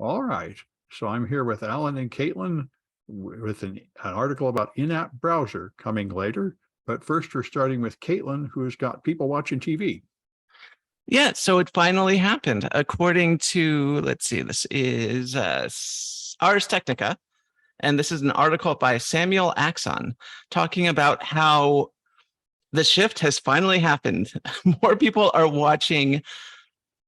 All right. So I'm here with Alan and Caitlin with an article about in-app browser coming later. But first, we're starting with Caitlin, who's got people watching TV. Yeah, so it finally happened. According to, let's see, this is Ars Technica, and this is an article by Samuel Axon talking about how the shift has finally happened. More people are watching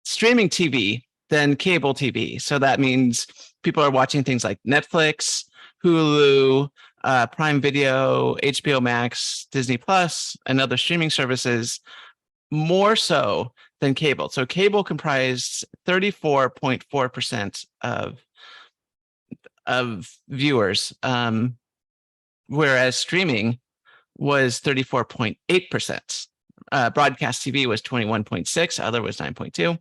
streaming TV than cable TV. So that means people are watching things like Netflix, Hulu, Prime Video, HBO Max, Disney Plus, and other streaming services more so than cable. So cable comprised 34.4% of viewers, whereas streaming was 34.8%. Broadcast TV was 21.6, other was 9.2.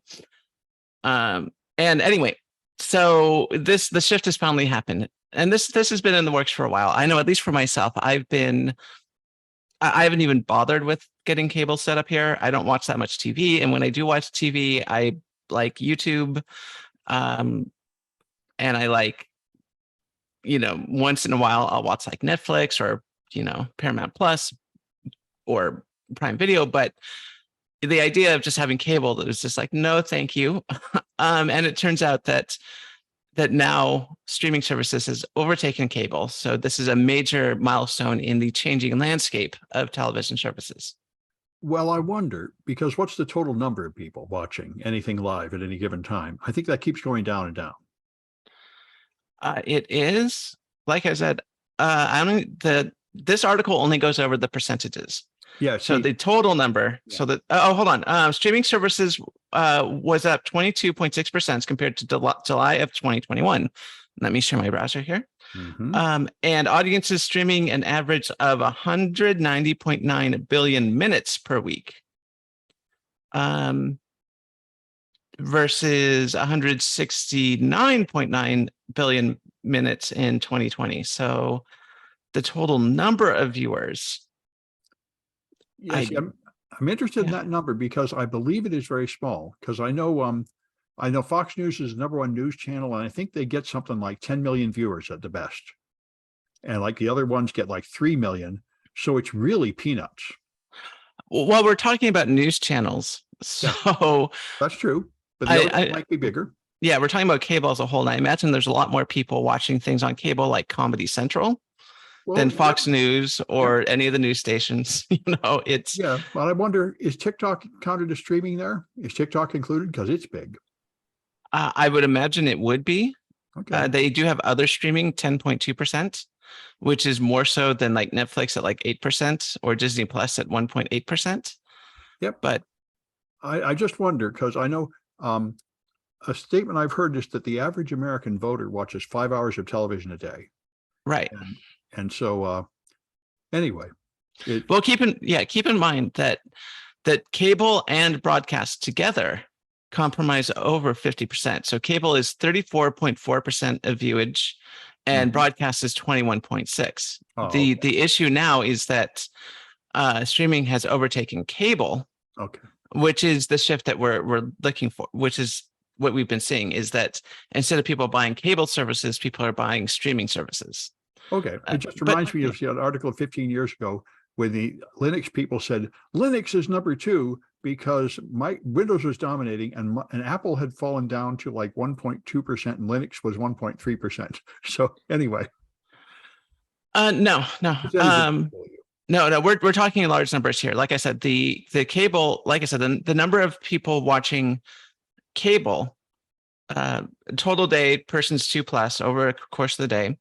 And anyway, so the shift has finally happened, and this has been in the works for a while. I know, at least for myself, I haven't even bothered with getting cable set up here. I don't watch that much TV, and when I do watch TV, I like YouTube, and I like, once in a while I'll watch like Netflix or Paramount Plus or Prime Video, but the idea of just having cable, that was just like, no, thank you. And it turns out that now streaming services has overtaken cable. So this is a major milestone in the changing landscape of television services. Well, I wonder, because what's the total number of people watching anything live at any given time? I think that keeps going down and down. It is, like I said, this article only goes over the percentages. Yeah. So the total number, Yeah. so that, hold on. Streaming services was up 22.6% compared to July of 2021. Let me share my browser here. Mm-hmm. And audiences streaming an average of 190.9 billion minutes per week. Versus 169.9 billion minutes in 2020. So the total number of viewers. Yes, I'm interested in that number because I believe it is very small. Because I know Fox News is the #1 news channel, and I think they get something like 10 million viewers at the best, and like the other ones get like 3 million. So it's really peanuts. Well, we're talking about news channels, so yeah, that's true. But the other might be bigger. Yeah, we're talking about cable as a whole, and I imagine there's a lot more people watching things on cable like Comedy Central than Fox News or any of the news stations. It's But I wonder, is TikTok counted as streaming there? Is TikTok included? Because it's big. I would imagine it would be. Okay. They do have other streaming, 10.2%, which is more so than like Netflix at like 8% or Disney Plus at 1.8%. Yep. But I just wonder, because I know a statement I've heard is that the average American voter watches 5 hours of television a day. Right. And so anyway. Well, keep in mind that cable and broadcast together compromise over 50%. So cable is 34.4% of viewage and broadcast is 21.6. The issue now is that streaming has overtaken cable. Okay. Which is the shift that we're looking for, which is what we've been seeing, is that instead of people buying cable services, people are buying streaming services. Okay. It just reminds me of an article 15 years ago when the Linux people said Linux is #2 because Windows was dominating and Apple had fallen down to like 1.2% and Linux was 1.3%. So anyway. No. No, we're talking large numbers here. Like I said, the cable, like I said, the number of people watching cable, total day, persons 2+ over the course of the day,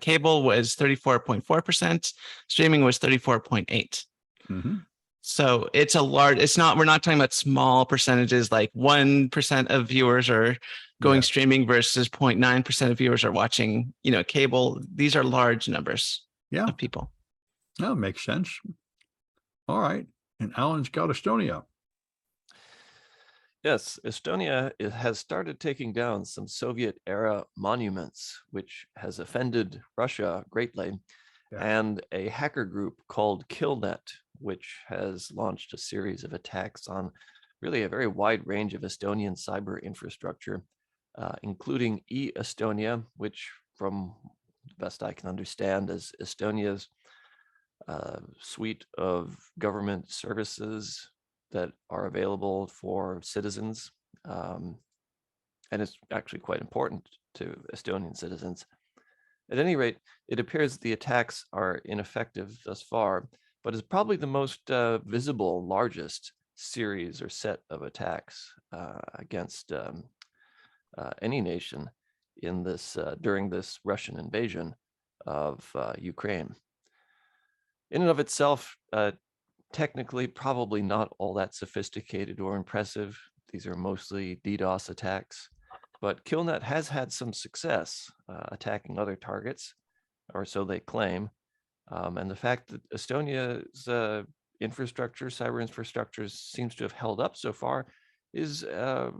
cable was 34.4%, streaming was 34.8%. So it's we're not talking about small percentages like 1% of viewers are going streaming versus 0.9% of viewers are watching, cable. These are large numbers of people. That makes sense. All right. And Alan's got Estonia. Yes, Estonia has started taking down some Soviet-era monuments, which has offended Russia greatly, and a hacker group called KillNet, which has launched a series of attacks on really a very wide range of Estonian cyber infrastructure. including e-Estonia, which from the best I can understand is Estonia's suite of government services that are available for citizens. And it's actually quite important to Estonian citizens. At any rate, it appears the attacks are ineffective thus far, but is probably the most visible, largest series or set of attacks against any nation in this during this Russian invasion of Ukraine. In and of itself, technically probably not all that sophisticated or impressive. These are mostly DDoS attacks, but KillNet has had some success attacking other targets, or so they claim. And the fact that Estonia's infrastructure, cyber infrastructure, seems to have held up so far is a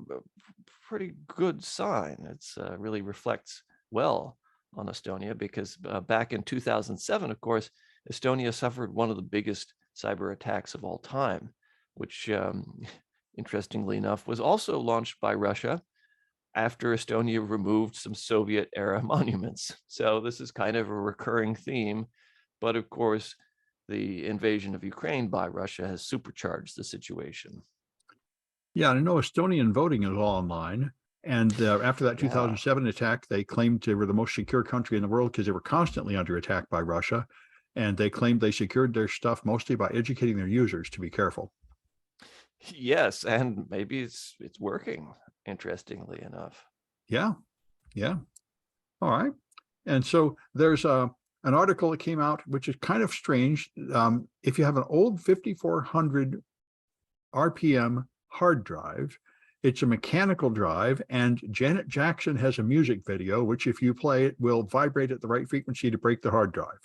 pretty good sign. It's really reflects well on Estonia, because back in 2007, of course, Estonia suffered one of the biggest cyber attacks of all time, which interestingly enough was also launched by Russia after Estonia removed some Soviet era monuments. So this is kind of a recurring theme, but of course the invasion of Ukraine by Russia has supercharged the situation. Yeah, I know Estonian voting is all online. And after that 2007 attack, they claimed they were the most secure country in the world because they were constantly under attack by Russia. And they claimed they secured their stuff mostly by educating their users to be careful. Yes, and maybe it's working, interestingly enough. Yeah, yeah. All right. And so there's an article that came out, which is kind of strange. If you have an old 5400 RPM hard drive, it's a mechanical drive, and Janet Jackson has a music video, which if you play it will vibrate at the right frequency to break the hard drive.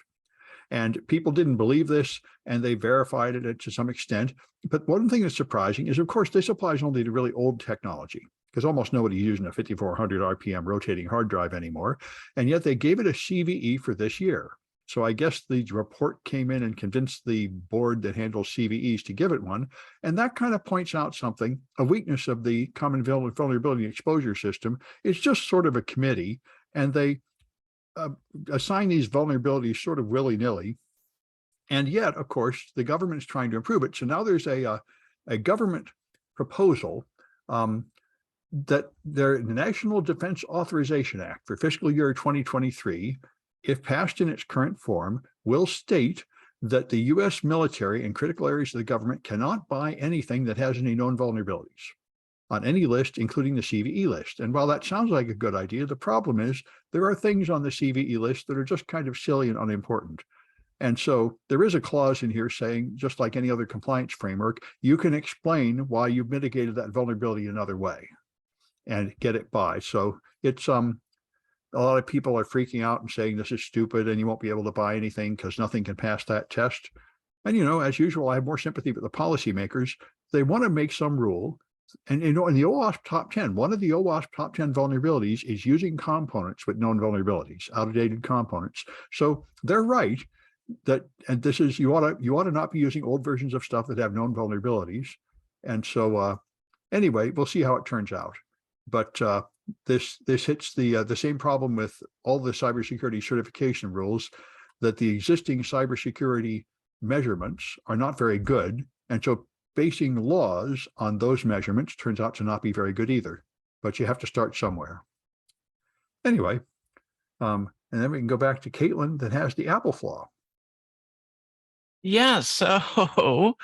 And people didn't believe this, and they verified it to some extent. But one thing that's surprising is, of course, this applies only to really old technology, because almost nobody's using a 5400 RPM rotating hard drive anymore. And yet they gave it a CVE for this year. So I guess the report came in and convinced the board that handles CVEs to give it one. And that kind of points out something, a weakness of the Common Vulnerability Exposure System. It's just sort of a committee, and they assign these vulnerabilities sort of willy-nilly. And yet, of course, the government is trying to improve it. So now there's a government proposal that the National Defense Authorization Act for fiscal year 2023, if passed in its current form, will state that the US military and critical areas of the government cannot buy anything that has any known vulnerabilities on any list, including the CVE list. And while that sounds like a good idea, the problem is there are things on the CVE list that are just kind of silly and unimportant. And so there is a clause in here saying, just like any other compliance framework, you can explain why you've mitigated that vulnerability another way and get it by. So it's a lot of people are freaking out and saying this is stupid and you won't be able to buy anything because nothing can pass that test. And, as usual, I have more sympathy with the policymakers. They want to make some rule. And in the OWASP top 10, one of the OWASP top 10 vulnerabilities is using components with known vulnerabilities, outdated components. So they're right that, and this is, you ought to not be using old versions of stuff that have known vulnerabilities. And so anyway, we'll see how it turns out. But this hits the same problem with all the cybersecurity certification rules, that the existing cybersecurity measurements are not very good. And so basing laws on those measurements turns out to not be very good either, but you have to start somewhere. Anyway, and then we can go back to Caitlin that has the Apple flaw. Yeah, so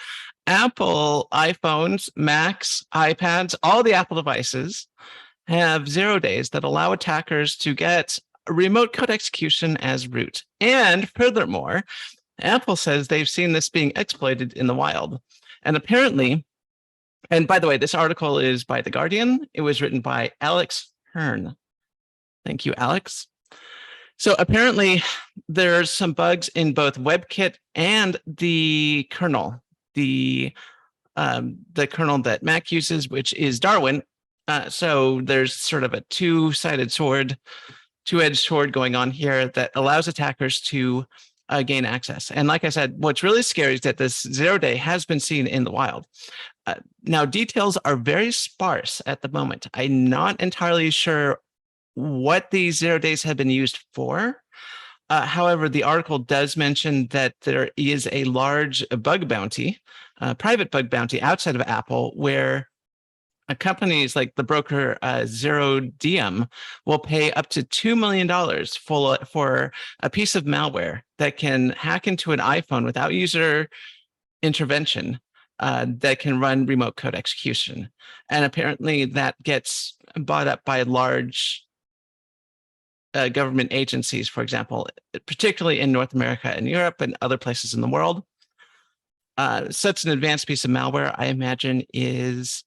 Apple iPhones, Macs, iPads, all the Apple devices have 0 days that allow attackers to get remote code execution as root. And furthermore, Apple says they've seen this being exploited in the wild. And apparently, and by the way, this article is by The Guardian. It was written by Alex Hearn. Thank you, Alex. So apparently there's some bugs in both WebKit and the kernel, the kernel that Mac uses, which is Darwin. So there's sort of a two-edged sword going on here that allows attackers to gain access. And like I said, what's really scary is that this 0-day has been seen in the wild. Now, details are very sparse at the moment. I'm not entirely sure what these 0 days have been used for. However, the article does mention that there is a large bug bounty, private bug bounty outside of Apple, where companies like the broker Zero Diem will pay up to $2 million for a piece of malware that can hack into an iPhone without user intervention, that can run remote code execution. And apparently that gets bought up by large government agencies, for example, particularly in North America and Europe and other places in the world. Such an advanced piece of malware, I imagine, is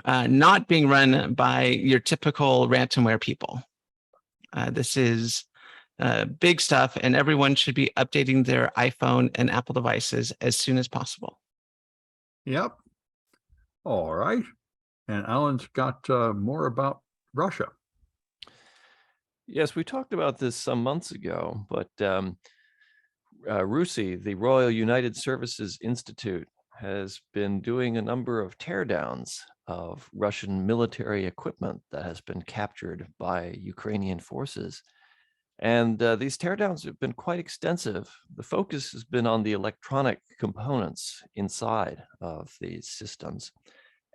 not being run by your typical ransomware people. This is big stuff, and everyone should be updating their iPhone and Apple devices as soon as possible. Yep. All right. And Alan's got more about Russia. Yes, we talked about this some months ago, but RUSI, the Royal United Services Institute, has been doing a number of teardowns of Russian military equipment that has been captured by Ukrainian forces. And these teardowns have been quite extensive. The focus has been on the electronic components inside of these systems.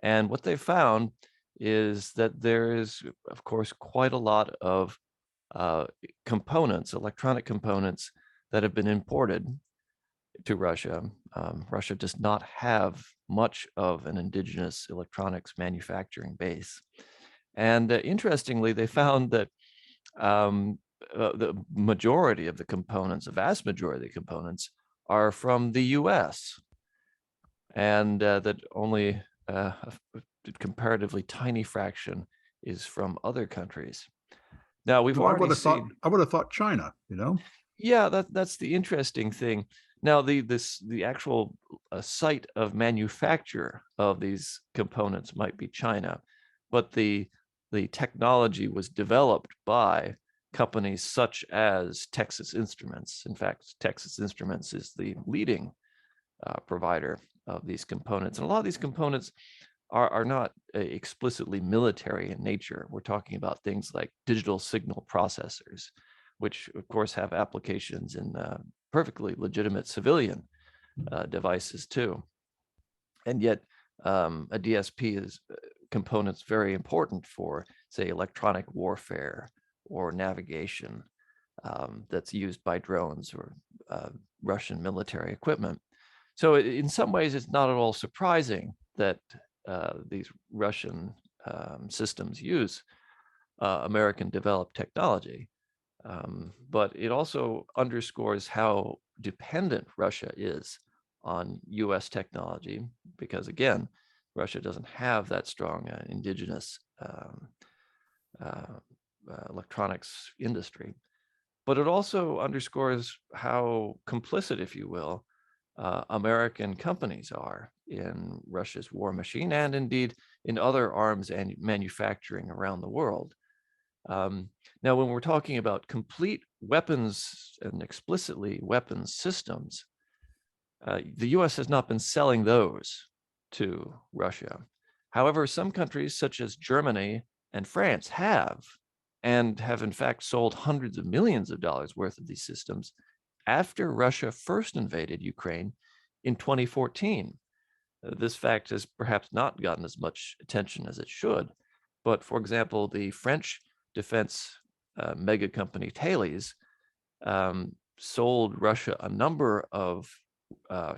And what they found is that there is, of course, quite a lot of components, electronic components, that have been imported to Russia. Russia does not have much of an indigenous electronics manufacturing base. And interestingly, they found that the majority of the components, a vast majority of the components, are from the US, and that only a comparatively tiny fraction is from other countries. Now, we've already seen. I would have thought China, you know? Yeah, that's the interesting thing. Now, the actual site of manufacture of these components might be China, but the technology was developed by companies such as Texas Instruments. In fact, Texas Instruments is the leading provider of these components. And a lot of these components are not explicitly military in nature. We're talking about things like digital signal processors, which of course have applications in perfectly legitimate civilian devices too. And yet a DSP is components very important for, say, electronic warfare or navigation that's used by drones or Russian military equipment. So in some ways, it's not at all surprising that these Russian systems use American developed technology. But it also underscores how dependent Russia is on US technology, because again, Russia doesn't have that strong indigenous electronics industry. But it also underscores how complicit, if you will, American companies are in Russia's war machine, and indeed in other arms and manufacturing around the world. Now, when we're talking about complete weapons and explicitly weapons systems, the US has not been selling those to Russia. However, some countries such as Germany and France have in fact sold hundreds of millions of dollars worth of these systems after Russia first invaded Ukraine in 2014. This fact has perhaps not gotten as much attention as it should, but for example, the French defense mega company Thales sold Russia a number of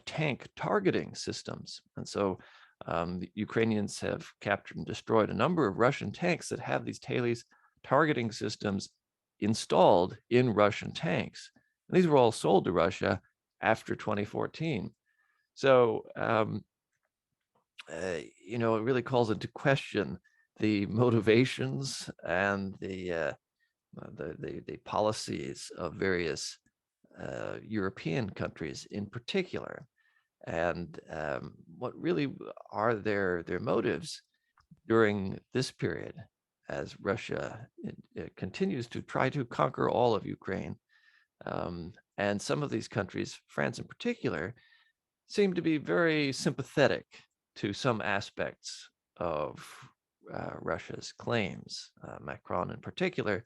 tank targeting systems. And so the Ukrainians have captured and destroyed a number of Russian tanks that have these Thales targeting systems installed in Russian tanks. And these were all sold to Russia after 2014. So, you know, it really calls into question the motivations and the policies of various European countries in particular, and what really are their motives during this period as Russia it continues to try to conquer all of Ukraine And some of these countries, France in particular, seem to be very sympathetic to some aspects of Russia's claims. Macron in particular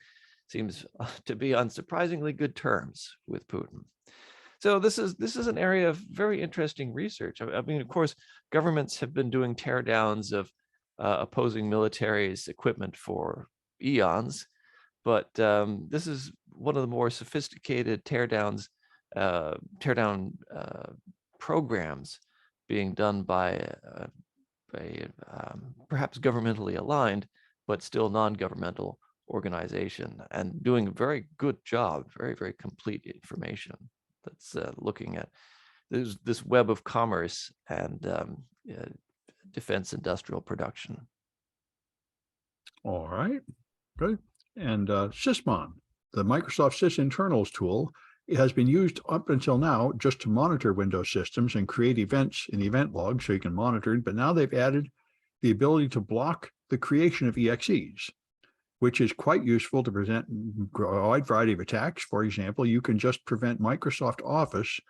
seems to be on surprisingly good terms with Putin. So this is an area of very interesting research. I mean, of course, governments have been doing teardowns of opposing militaries' equipment for eons, but this is one of the more sophisticated teardown programs being done by a perhaps governmentally aligned, but still non-governmental organization, and doing a very good job, very, very complete information that's looking at this web of commerce and defense industrial production. All right, good. And Sysmon, the Microsoft sysinternals tool, it has been used up until now just to monitor Windows systems and create events in event logs so you can monitor, but now they've added the ability to block the creation of EXEs, which is quite useful to prevent a wide variety of attacks. For example, you can just prevent Microsoft Office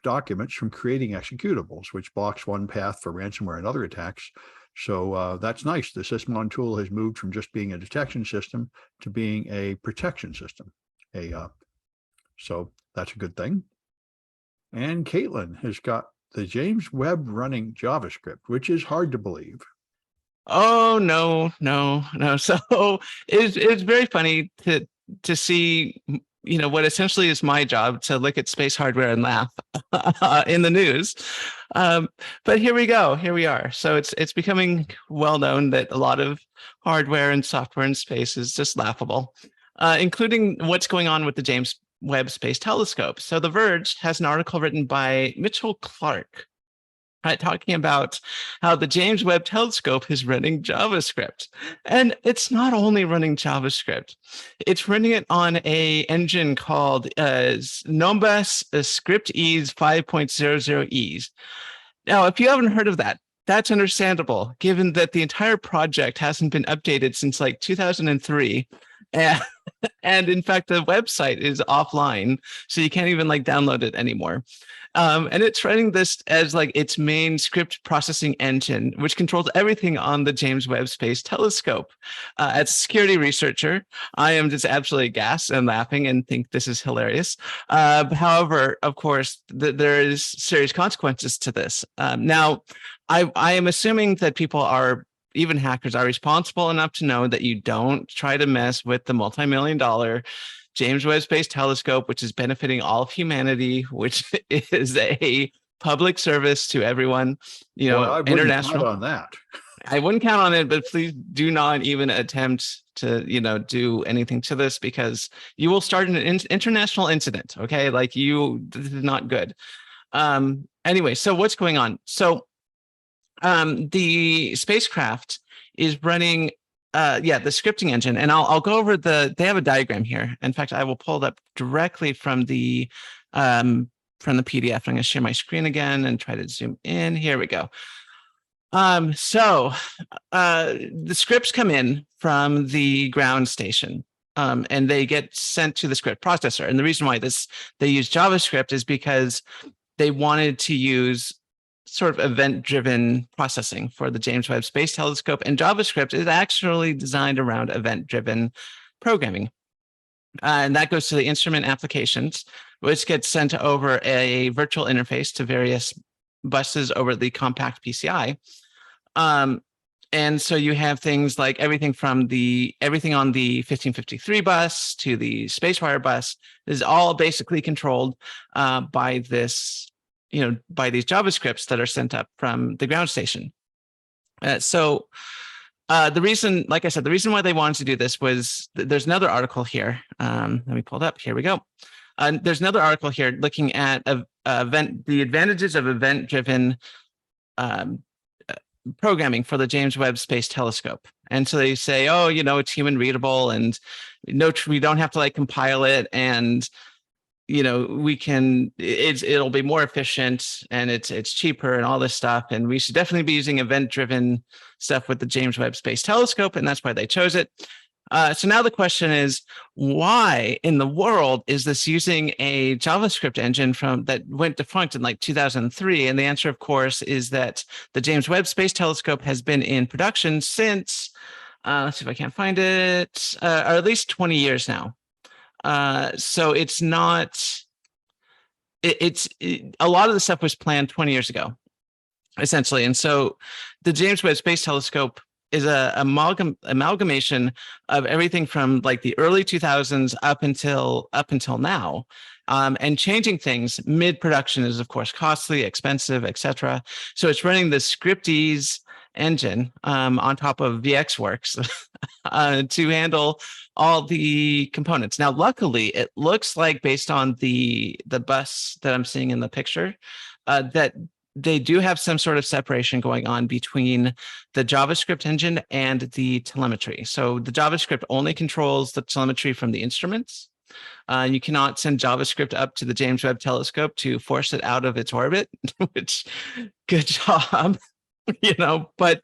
documents from creating executables, which blocks one path for ransomware and other attacks. So that's nice. The Sysmon tool has moved from just being a detection system to being a protection system. So that's a good thing. And Caitlin has got the James Webb running JavaScript, which is hard to believe. Oh, no. So it's very funny to see, what essentially is my job, to look at space hardware and laugh in the news. But here we go. Here we are. So it's becoming well known that a lot of hardware and software in space is just laughable, including what's going on with the James Webb Space Telescope. So The Verge has an article written by Mitchell Clark, talking about how the James Webb Telescope is running JavaScript. And it's not only running JavaScript, it's running it on a engine called Nombas Script Ease 5.00 Ease. Now, if you haven't heard of that, that's understandable, given that the entire project hasn't been updated since like 2003. And in fact, the website is offline, so you can't even download it anymore. And it's running this as its main script processing engine, which controls everything on the James Webb Space Telescope. As a security researcher, I am just absolutely aghast and laughing and think this is hilarious. However, of course, there is serious consequences to this. Now, I am assuming that people are, even hackers, are responsible enough to know that you don't try to mess with the multi-million-dollar James Webb Space Telescope, which is benefiting all of humanity, which is a public service to everyone, I wouldn't international. count on that. I wouldn't count on it, but please do not even attempt to, do anything to this, because you will start an international incident. Okay, this is not good. Anyway, so what's going on? So the spacecraft is running the scripting engine, and I'll go over they have a diagram here. In fact, I will pull it up directly from the PDF. I'm going to share my screen again and try to zoom in. Here we go. So the scripts come in from the ground station, and they get sent to the script processor. And the reason why they use JavaScript is because they wanted to use sort of event-driven processing for the James Webb Space Telescope, and JavaScript is actually designed around event-driven programming. And that goes to the instrument applications, which gets sent over a virtual interface to various buses over the compact PCI. And so you have things like everything on the 1553 bus to the SpaceWire bus is all basically controlled by this, by these JavaScripts that are sent up from the ground station. So the reason, like I said, the reason why they wanted to do this was there's another article here. Let me pull it up. Here we go. There's another article here looking at the advantages of event-driven programming for the James Webb Space Telescope. And so they say, oh, it's human readable, and we don't have to compile it, and it'll be more efficient, and it's cheaper and all this stuff. And we should definitely be using event-driven stuff with the James Webb Space Telescope. And that's why they chose it. So now the question is, why in the world is this using a JavaScript engine that went defunct in like 2003? And the answer, of course, is that the James Webb Space Telescope has been in production since, let's see if I can't find it, or at least 20 years now. So it's not, a lot of the stuff was planned 20 years ago, essentially. And so the James Webb Space Telescope is a amalgamation of everything from like the early 2000s up until now. And changing things mid-production is, of course, costly, expensive, etc. So it's running the Scriptease engine on top of VxWorks to handle all the components. Now, luckily, it looks like, based on the bus that I'm seeing in the picture, that they do have some sort of separation going on between the JavaScript engine and the telemetry. So the JavaScript only controls the telemetry from the instruments. You cannot send JavaScript up to the James Webb Telescope to force it out of its orbit, which, good job. But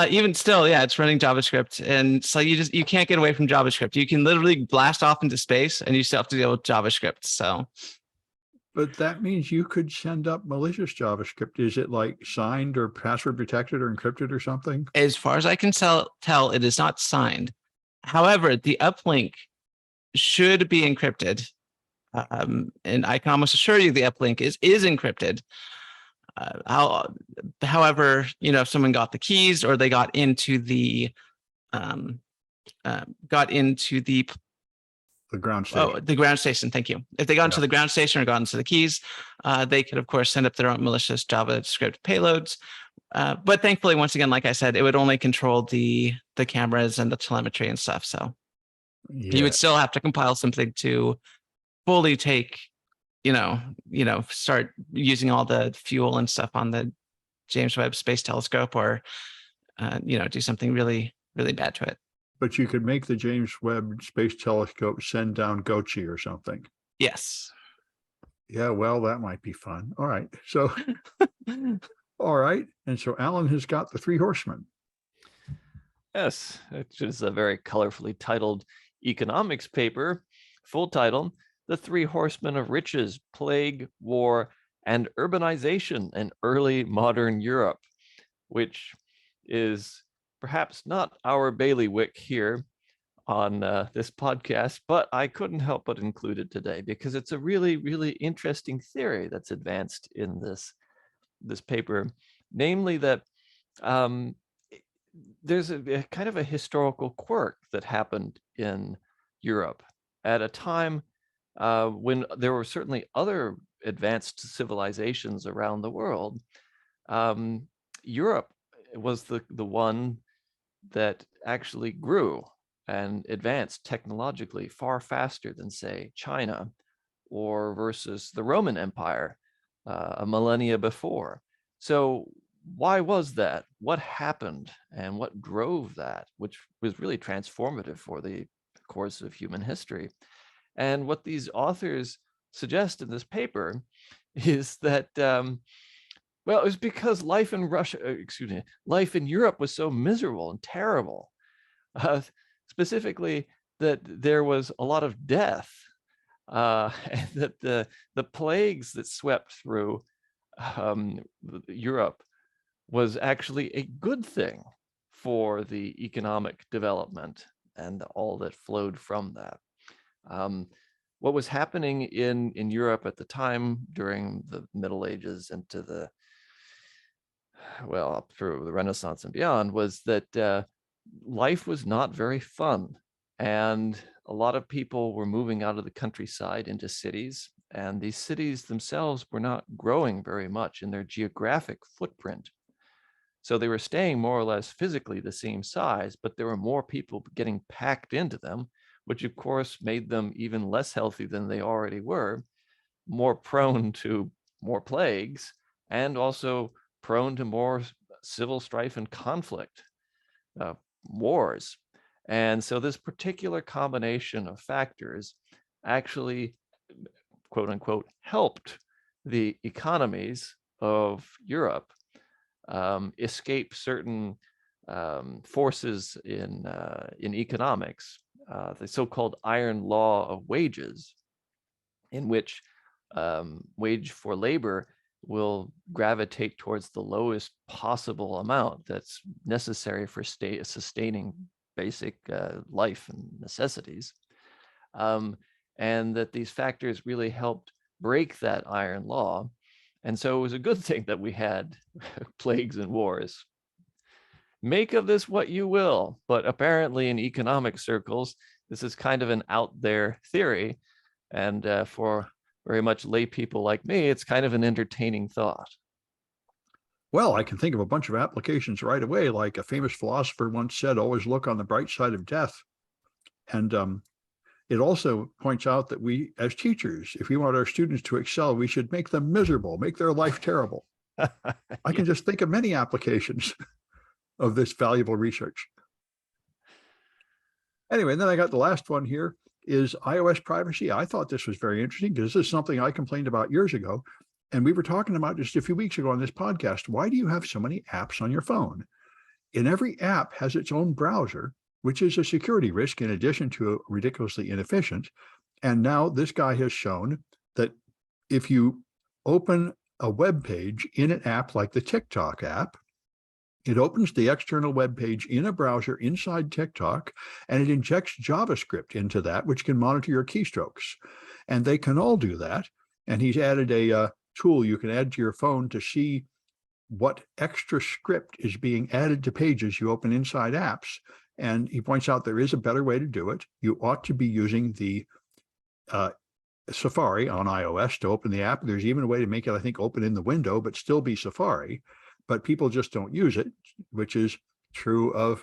even still, yeah, it's running JavaScript. And so you can't get away from JavaScript. You can literally blast off into space and you still have to deal with JavaScript. So. But that means you could send up malicious JavaScript. Is it like signed or password protected or encrypted or something? As far as I can tell, it is not signed. However, the uplink should be encrypted. And I can almost assure you the uplink is encrypted. However, if someone got the keys or they got into the ground station. Oh, the ground station. Thank you. If they got into the ground station or got into the keys, they could, of course, send up their own malicious JavaScript payloads. But thankfully, once again, like I said, it would only control the cameras and the telemetry and stuff. So you would still have to compile something to fully take, start using all the fuel and stuff on the James Webb Space Telescope, or, do something really, really bad to it. But you could make the James Webb Space Telescope send down Gochi or something. Yes. Yeah, well, that might be fun. All right. So, all right. And so Alan has got the 3 horsemen. Yes, which is a very colorfully titled economics paper. Full title: The 3 Horsemen of Riches, Plague, War, and Urbanization in Early Modern Europe, which is perhaps not our bailiwick here on this podcast, but I couldn't help but include it today because it's a really, really interesting theory that's advanced in this paper, namely that there's a kind of a historical quirk that happened in Europe at a time when there were certainly other advanced civilizations around the world. Europe was the one that actually grew and advanced technologically far faster than, say, China, or versus the Roman Empire a millennia before. So why was that? What happened and what drove that, which was really transformative for the course of human history? And what these authors suggest in this paper is that well, it was because life in Europe was so miserable and terrible. Specifically, that there was a lot of death, and that the plagues that swept through Europe was actually a good thing for the economic development and all that flowed from that. What was happening in Europe at the time during the Middle Ages into the up through the Renaissance and beyond was that life was not very fun, and a lot of people were moving out of the countryside into cities, and these cities themselves were not growing very much in their geographic footprint. So they were staying more or less physically the same size, but there were more people getting packed into them, which of course made them even less healthy than they already were, more prone to more plagues, and also prone to more civil strife and conflict, wars. And so this particular combination of factors actually, quote unquote, helped the economies of Europe escape certain forces in economics, the so-called iron law of wages, in which wage for labor will gravitate towards the lowest possible amount that's necessary for sustaining basic life and necessities. And that these factors really helped break that iron law. And so it was a good thing that we had plagues and wars. Make of this what you will, but apparently in economic circles, this is kind of an out there theory. And for very much lay people like me, it's kind of an entertaining thought. Well, I can think of a bunch of applications right away. Like a famous philosopher once said, always look on the bright side of death. And it also points out that we, as teachers, if we want our students to excel, we should make them miserable, make their life terrible. I can just think of many applications of this valuable research. Anyway, and then I got the last one here is iOS privacy. I thought this was very interesting because this is something I complained about years ago. And we were talking about just a few weeks ago on this podcast. Why do you have so many apps on your phone? And every app has its own browser, which is a security risk in addition to ridiculously inefficient. And now this guy has shown that if you open a web page in an app like the TikTok app, it opens the external web page in a browser inside TikTok, and it injects JavaScript into that, which can monitor your keystrokes. And they can all do that. And he's added a tool you can add to your phone to see what extra script is being added to pages you open inside apps. And he points out there is a better way to do it. You ought to be using the Safari on iOS to open the app. There's even a way to make it, I think, open in the window, but still be Safari. But people just don't use it, which is true of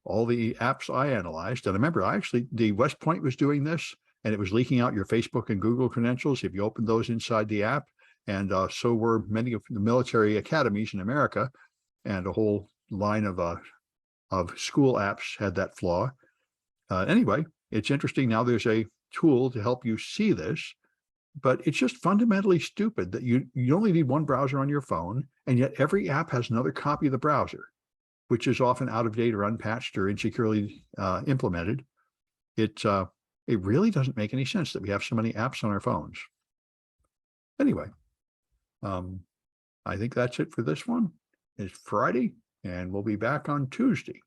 all the apps I analyzed. And I remember the West Point was doing this, and it was leaking out your Facebook and Google credentials if you opened those inside the app. And so were many of the military academies in America, and a whole line of school apps had that flaw. Anyway, it's interesting. Now there's a tool to help you see this, but it's just fundamentally stupid that you only need one browser on your phone, and yet every app has another copy of the browser, which is often out of date or unpatched or insecurely implemented. It really doesn't make any sense that we have so many apps on our phones. Anyway, I think that's it for this one. It's Friday, and we'll be back on Tuesday.